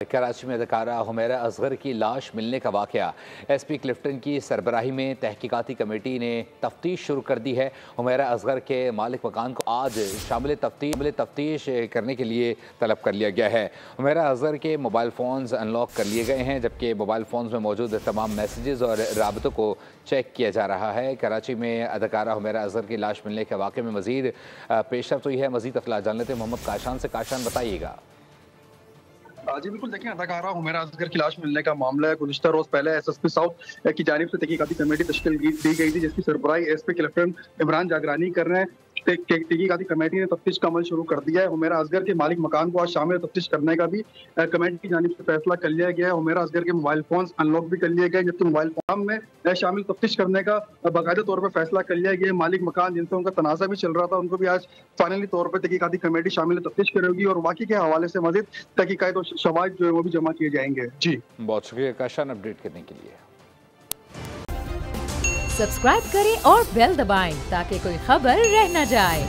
कराची में अदाकारा हुमैरा असगर की लाश मिलने का वाक़या। SP क्लिफ्टन की सरबराही में तहकीकाती कमेटी ने तफ्तीश शुरू कर दी है। हुमैरा असगर के मालिक मकान को आज शामिल तफ्तीश करने के लिए तलब कर लिया गया है। हुमैरा असगर के मोबाइल फ़ोन्स अनलॉक कर लिए गए हैं, जबकि मोबाइल फ़ोन्स में मौजूद तमाम मैसेजेस और राबतों को चेक किया जा रहा है। कराची में अदाकारा हुमैरा असगर की लाश मिलने के वाक़े में मज़ीद पेशरफ्त हुई है। मज़ीद तफला जान लेते हैं मोहम्मद काशान से। काशान, बताइएगा। जी बिल्कुल, देखिए अदाकारा हुमैरा असगर की लाश मिलने का मामला है। गुज़िश्ता रोज़ पहले SSP साउथ की जानिब से तहकीकाती कमेटी तश्कील दी गई थी, जिसकी सरबराही SP क्लिफ्टन इमरान जागरानी कर रहे हैं। तहकीकाती कमेटी ने तफ्तीश का अमल शुरू कर दिया है। हुमैरा असगर के मालिक मकान को आज शामिल तफ्तीश करने का भी कमेटी की जानिब से फैसला कर लिया गया है। हुमैरा असगर के मोबाइल फोन अनलॉक भी कर लिए गए, जबकि मोबाइल फोन में शामिल तफ्तीश करने का बाकायदा तौर पर फैसला कर लिया गया है। मालिक मकान जिनसे उनका तनाज़ा भी चल रहा था, उनको भी आज फाइनली तौर पर तहकीकाती कमेटी शामिल तफ्तीश करेगी और वाक़ई के हवाले से मज़ीद तहकीकात और शवाहिद जो है वो भी जमा किए जाएंगे। जी बहुत शुक्रिया काशान अपडेट करने के लिए। सब्सक्राइब करें और बेल दबाएं ताकि कोई खबर रह न जाए।